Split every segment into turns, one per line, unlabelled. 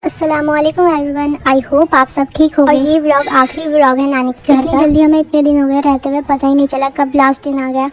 अस्सलामुअलैकुम everyone, I hope आप सब ठीक हो गए। ये व्लॉग आखिरी व्लॉग है नानी के घर का। जल्दी हमें इतने दिन हो गए रहते हुए, पता ही नहीं चला कब लास्ट दिन आ गया।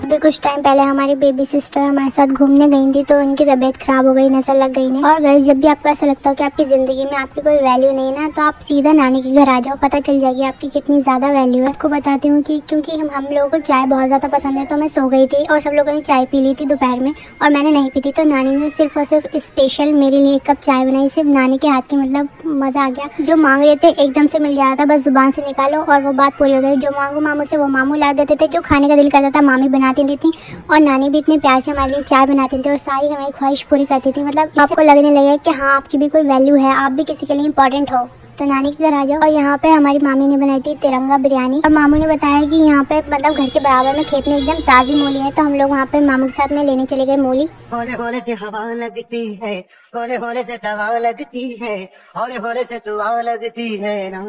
अभी कुछ टाइम पहले हमारी बेबी सिस्टर हमारे साथ घूमने गई थी, तो उनकी तबीयत खराब हो गई, नजर लग गई नहीं। और गाइस, जब भी आपको ऐसा लगता हो कि आपकी ज़िंदगी में आपकी कोई वैल्यू नहीं ना, तो आप सीधा नानी के घर आ जाओ, पता चल जाएगी आपकी कितनी ज़्यादा वैल्यू है। आपको बताती हूँ कि क्योंकि हम लोगों को चाय बहुत ज़्यादा पसंद है, तो मैं सो गई थी और सब लोगों ने चाय पी ली थी दोपहर में और मैंने नहीं पी थी। तो नानी ने सिर्फ और सिर्फ स्पेशल मेरे लिए 1 कप चाय बनाई। सिर्फ नानी के हाथ की मतलब मज़ा आ गया। जो मांग रहे थे एकदम से मिल जा रहा था, बस जुबान से निकालो और वो बात पूरी हो गई। जो मांगो मामू से वो मामू ला देते थे, जो खाने का दिल करता था मामी बनाती दी थी, और नानी भी इतने प्यार से हमारे लिए चाय बनाती थी और सारी हमारी ख्वाहिश पूरी करती थी। मतलब आपको लगने लगे कि हाँ, आपकी भी कोई वैल्यू है, आप भी किसी के लिए इंपॉर्टेंट हो, तो नानी के घर आ जाओ। और यहाँ पे हमारी मामी ने बनाई थी तिरंगा बिरयानी, और मामू ने बताया कि यहाँ पे मतलब घर के बराबर में खेत में एकदम ताज़ी मूली है, तो हम लोग वहाँ पे मामू के साथ में लेने चले गए मूली।
होले होले से हवा लगती है, होले होले से दवा लगती है, होले होले से दुआ लगती है ना।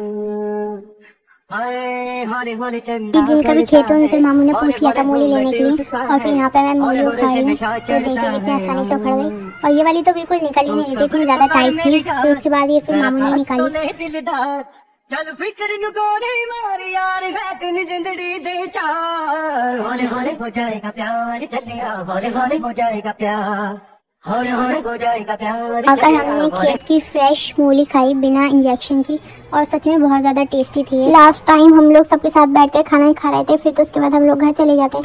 जिनका भी खेत है उनसे मामू ने पूछ लिया था मूली लेने के लिए, और फिर यहाँ पे मैं मूली उठा रही हूँ, तो देखिए कितनी आसानी से उखड़ गई। और ये वाली तो बिल्कुल निकल ही नहीं थी, इतनी ज्यादा टाइट थी। फिर उसके बाद ये फिर मामू ने निकाली।
चल फिक्र नु गोली मार यार, है तेरी जिंदड़ी दे चार, होले होले हो जाएगा प्यार, चलिया होले होले हो जाएगा प्यार, होले होले हो जाएगा प्यार।
अगर हमने खेत की फ्रेश मूली खाई बिना इंजेक्शन की, और सच में बहुत ज़्यादा टेस्टी थी। लास्ट टाइम हम लोग सबके साथ बैठकर खाना ही खा रहे थे, फिर तो उसके बाद हम लोग घर चले जाते।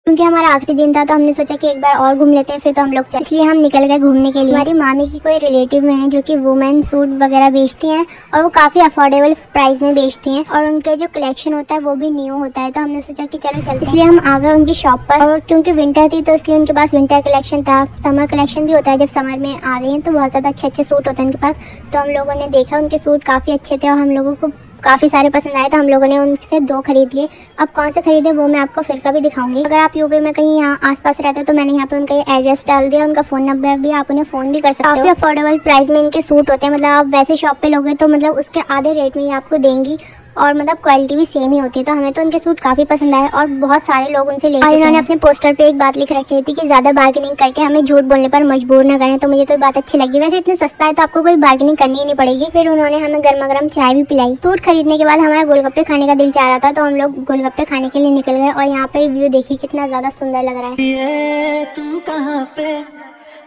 क्योंकि हमारा आखिरी दिन था, तो हमने सोचा कि एक बार और घूम लेते हैं, फिर तो हम लोग इसलिए हम निकल गए घूमने के लिए। हमारी मामी की कोई रिलेटिव में है जो कि वुमेन सूट वगैरह बेचती हैं, और वो काफ़ी अफोर्डेबल प्राइस में बेचती हैं, और उनका जो कलेक्शन होता है वो भी न्यू होता है। तो हमने सोचा कि चलो चलते हैं, इसलिए हम आ गए उनकी शॉप पर। और क्योंकि विंटर थी तो इसलिए उनके पास विंटर कलेक्शन था। समर कलेक्शन भी होता है, जब समर में आ रही हैं तो बहुत ज़्यादा अच्छे अच्छे सूट होते हैं उनके पास। तो हम लोगों ने देखा, उनके सूट काफ़ी अच्छे थे और हम लोगों को काफ़ी सारे पसंद आए, तो हम लोगों ने उनसे 2 खरीद लिए। अब कौन से खरीदे वो मैं आपको फिर कभी दिखाऊंगी। अगर आप यूपी में कहीं यहाँ आसपास रहते हो तो मैंने यहाँ पे उनका एड्रेस डाल दिया, उनका फ़ोन नंबर भी, आप उन्हें फ़ोन भी कर सकते हो। काफ़ी अफोर्डेबल प्राइस में इनके सूट होते हैं। मतलब आप वैसे शॉप पे लोगे तो मतलब उसके आधे रेट में ही आपको देंगी, और मतलब क्वालिटी भी सेम ही होती है। तो हमें तो उनके सूट काफ़ी पसंद आए और बहुत सारे लोग उनसे ले चुके हैं। उन्होंने अपने पोस्टर पे एक बात लिख रखी थी कि ज़्यादा बार्गेनिंग करके हमें झूठ बोलने पर मजबूर न करें, तो मुझे तो बात अच्छी लगी। वैसे इतने सस्ता है तो आपको कोई बार्गेनिंग करनी ही नहीं पड़ेगी। फिर उन्होंने हमें गर्मा गर्म चाय भी पिलाई। सूट खरीदने के बाद हमारा गोलगप्पे खाने का दिल चाह रहा था, तो हम लोग गोलगप्पे खाने के लिए निकल गए। और यहाँ पे व्यू देखिए कितना ज़्यादा सुंदर लग रहा है।
तुम कहाँ पे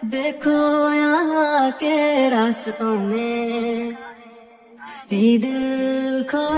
देखो यहाँ के रास्तों में,
फिर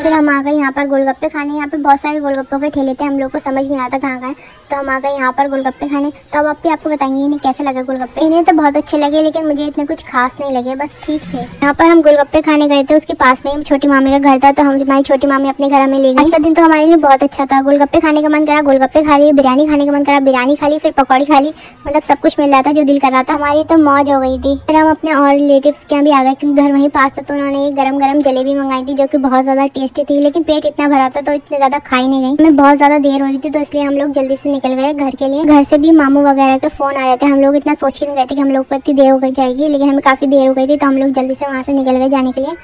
हम आ गए यहाँ पर गोलगप्पे खाने। यहाँ पे बहुत सारे गोलगप्पों के ठेले थे, हम लोग को समझ नहीं आता कहाँ का है, तो हम आ गए यहाँ पर गोलगप्पे खाने। तो अब आप आपको बताएंगे इन्हें कैसे लगे गोलगप्पे। इन्हें तो बहुत अच्छे लगे, लेकिन मुझे इतने कुछ खास नहीं लगे, बस ठीक थे। यहाँ पर हम गोलगप्पे खाने गए थे, उसके पास में छोटी मामी का घर था, तो हम हमारी छोटी मामी अपने घर में ले गई। आज का दिन तो हमारे लिए बहुत अच्छा था। गोलगप्पे खाने का मन करा, गोलगप्पे खा लिए, बिरयानी खाने का मन करा, बिरयानी खा ली, फिर पकौड़ी खा ली। मतलब सब कुछ मिल रहा था जो दिल कर रहा था। हमारी तो मौज हो गई थी। फिर हम अपने और रिलेटिव्स के यहाँ भी आ गए, क्योंकि घर वहीं पास था, तो उन्होंने गरम गरम जलेबी मंगाई थी जो कि बहुत ज़्यादा टेस्टी थी। लेकिन पेट इतना भरा था तो इतने ज़्यादा खा ही नहीं गई। हमें बहुत ज़्यादा देर हो रही थी, तो इसलिए हम लोग जल्दी से निकल गए घर के लिए। घर से भी मामू वगैरह के फ़ोन आ रहे थे। हम लोग इतना सोच के गए थे कि हम लोग को इतनी देर हो गई जाएगी, लेकिन हमें काफ़ी देर हो गई थी, तो हम लोग जल्दी से वहाँ से निकल गए जाने के लिए।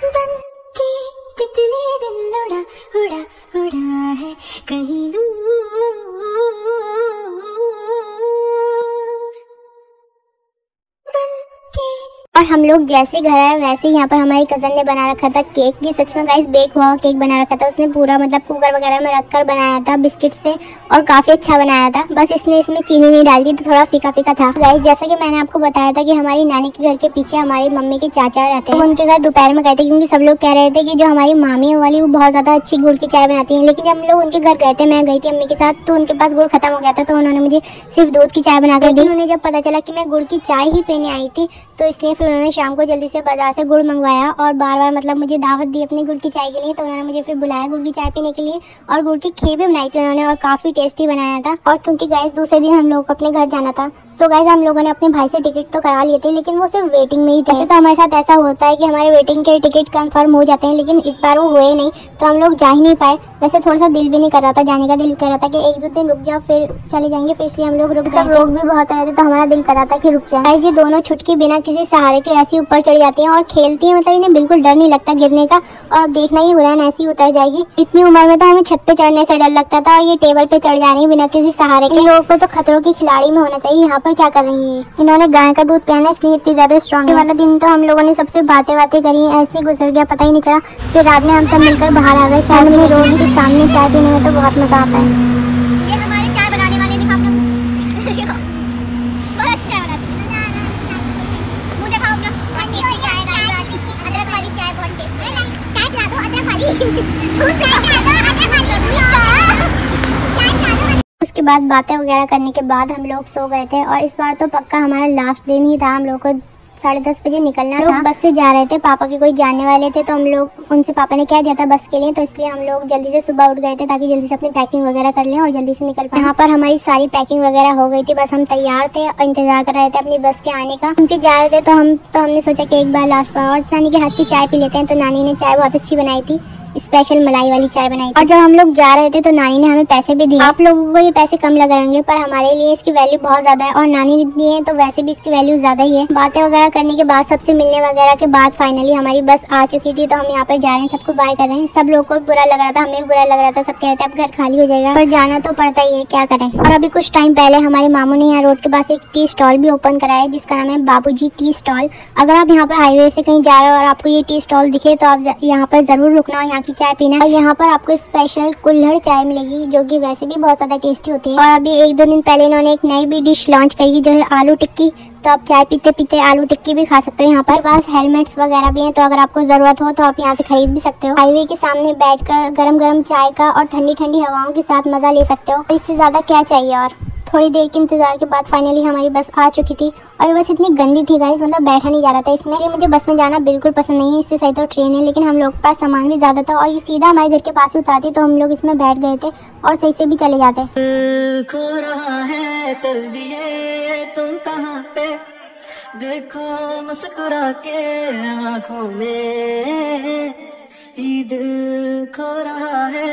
और हम लोग जैसे घर आए वैसे यहाँ पर हमारी कज़न ने बना रखा था केक। ये सच में गाइस बेक हुआ केक बना रखा था उसने, पूरा मतलब कुकर वगैरह में रखकर बनाया था बिस्किट से, और काफ़ी अच्छा बनाया था। बस इसने इसमें चीनी नहीं डाली थी, तो थोड़ा फीका फीका था। गाइस, जैसा कि मैंने आपको बताया था कि हमारी नानी के घर के पीछे हमारी मम्मी के चाचा रहते हैं। तो उनके घर दोपहर में गए थे, क्योंकि सब लोग कह रहे थे कि जो हमारी मामी है वाली वो बहुत ज़्यादा अच्छी गुड़ की चाय बनाती है। लेकिन जब हम लोग उनके घर गए थे, मैं गई थी अम्मी के साथ, तो उनके पास गुड़ खत्म हो गया था, तो उन्होंने मुझे सिर्फ दूध की चाय बना कर दी। उन्हें जब पता चला कि मैं गुड़ की चाय ही पीने आई थी, तो इसलिए फिर उन्होंने शाम को जल्दी से बाजार से गुड़ मंगवाया और बार बार मतलब मुझे दावत दी अपनी गुड़ की चाय के लिए। तो उन्होंने मुझे फिर बुलाया गुड़ की चाय पीने के लिए, और गुड़ की खीर भी बनाई थी उन्होंने, और काफ़ी टेस्टी बनाया था। और क्योंकि गाइस दूसरे दिन हम लोग को अपने घर जाना था, सो गाइस हम लोगों ने अपने भाई से टिकट तो करा लिए थे, लेकिन वो सिर्फ वेटिंग में ही थे। ऐसे तो हमारे साथ ऐसा होता है कि हमारे वेटिंग के टिकट कंफर्म हो जाते हैं, लेकिन इस बार वो हुए नहीं, तो हम लोग जा ही नहीं पाए। वैसे थोड़ा सा दिल भी नहीं कर रहा था जाने का, दिल कर रहा था कि 1-2 दिन रुक जाओ फिर चले जाएंगे, फिर इसलिए हम लोग रुक। सब लोग भी बहुत रहे थे, तो हमारा दिल कर रहा था कि रुक जाए। गाइस, ये दोनों छुटकी बिना किसी सहारे के तो ऐसे ऊपर चढ़ जाती हैं और खेलती हैं, मतलब इन्हें बिल्कुल डर नहीं लगता गिरने का। और अब देखना ही हुरैन ऐसी उतर जाएगी। इतनी उम्र में तो हमें छत पे चढ़ने से डर लगता था और ये टेबल पे चढ़ जा रही है बिना किसी सहारे के। इन लोगों को तो खतरों की खिलाड़ी में होना चाहिए। यहाँ पर क्या कर रही है? इन्होंने गाय का दूध पीना इसलिए इतनी ज्यादा स्ट्रॉन्ग है। वाला दिन तो हम लोगों ने सबसे बातें करी, ऐसे गुजर गया पता ही नहीं चला। फिर रात में हम सब मिलकर बाहर आ गए। चाय में रोड के सामने चाय पीने में तो बहुत मजा आता है। उसके बाद बातें वगैरह करने के बाद हम लोग सो गए थे। और इस बार तो पक्का हमारा लास्ट दिन ही था। हम लोग को 10:30 बजे निकलना था। बस से जा रहे थे, पापा के कोई जानने वाले थे तो हम लोग उनसे पापा ने कह दिया था बस के लिए, तो इसलिए हम लोग जल्दी से सुबह उठ गए थे ताकि जल्दी से अपनी पैकिंग वगैरह कर लें और जल्दी से निकल पाए। यहाँ पर हमारी सारी पैकिंग वगैरह हो गई थी, बस हम तैयार थे और इंतजार कर रहे थे अपनी बस के आने का। उनके जा रहे थे तो हमने सोचा कि एक बार लास्ट बार और नानी के हाथ की चाय पी लेते हैं। तो नानी ने चाय बहुत अच्छी बनाई थी, स्पेशल मलाई वाली चाय बनाई थी। और जब हम लोग जा रहे थे तो नानी ने हमें पैसे भी दिए। आप लोगों को ये पैसे कम लग रहे होंगे पर हमारे लिए इसकी वैल्यू बहुत ज्यादा है और नानी ने दिए हैं तो वैसे भी इसकी वैल्यू ज्यादा ही है। बातें वगैरह करने के बाद, सबसे मिलने वगैरह के बाद फाइनली हमारी बस आ चुकी थी। तो हम यहाँ पर जा रहे हैं, सबको बाय कर रहे हैं। सब लोग को बुरा लग रहा था, हमें भी बुरा लग रहा था। सब कहते हैं अब घर खाली हो जाएगा, पर जाना तो पड़ता ही है, क्या करें। और अभी कुछ टाइम पहले हमारे मामू ने यहाँ रोड के पास एक टी स्टॉल भी ओपन कराया है जिसका नाम है बाबूजी टी स्टॉल। अगर आप यहाँ पर हाईवे से कहीं जा रहे हो और आपको ये टी स्टॉल दिखे तो आप यहाँ पर जरूर रुकना और यहाँ की चाय पीना। यहाँ पर आपको स्पेशल कुल्हड़ चाय मिलेगी जो कि वैसे भी बहुत ज़्यादा टेस्टी होती है। और अभी 1-2 दिन पहले इन्होंने एक नई भी डिश लॉन्च करी जो है आलू टिक्की। तो आप चाय पीते पीते आलू टिक्की भी खा सकते हो। यहाँ पर पास हेलमेट्स वगैरह भी हैं तो अगर आपको ज़रूरत हो तो आप यहाँ से खरीद भी सकते हो। हाईवे के सामने बैठकर गरम गरम चाय का और ठंडी ठंडी हवाओं के साथ मज़ा ले सकते हो। इससे ज़्यादा क्या चाहिए। और थोड़ी देर के इंतजार के बाद फाइनली हमारी बस आ चुकी थी। और ये बस इतनी गंदी थी गाइस, मतलब बैठा नहीं जा रहा था इसमें। मुझे बस में जाना बिल्कुल पसंद नहीं है, इससे सही तो ट्रेन है। लेकिन हम लोग के पास सामान भी ज़्यादा था और ये सीधा हमारे घर के पास ही उतारती तो हम लोग इसमें बैठ गए थे और सही से भी चले जाते।
खो रहा है चल दिए तुम कहाँ पे, देखो मुस्कुरा के आँखों में ईद खो रहा है।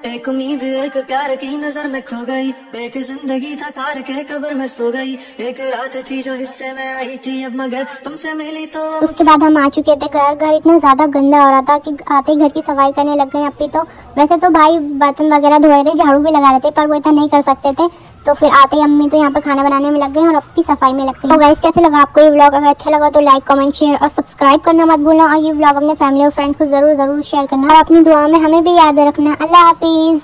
एक उम्मीद एक प्यार की नजर में खो गई, एक जिंदगी था कार के कब्र में सो गई। एक रात थी जो हिस्से में आई थी अब मगर तुमसे मिली तो।
उसके बाद हम आ चुके थे घर। घर इतना ज्यादा गंदा हो रहा था कि आते ही घर की सफाई करने लग गए। अब तो वैसे तो भाई बर्तन वगैरह धो रहे थे, झाड़ू भी लगा रहे थे, पर वो इतना नहीं कर सकते थे। तो फिर आते ही अम्मी तो यहाँ पर खाना बनाने में लग गए और अब भी सफाई में लग गई। तो गाइस कैसे लगा आपको ये व्लॉग? अगर अच्छा लगा तो लाइक कमेंट शेयर और सब्सक्राइब करना मत भूलना। और ये व्लॉग अपने फैमिली और फ्रेंड्स को जरूर शेयर करना और अपनी दुआ में हमें भी याद रखना। अल्लाह हाफिज।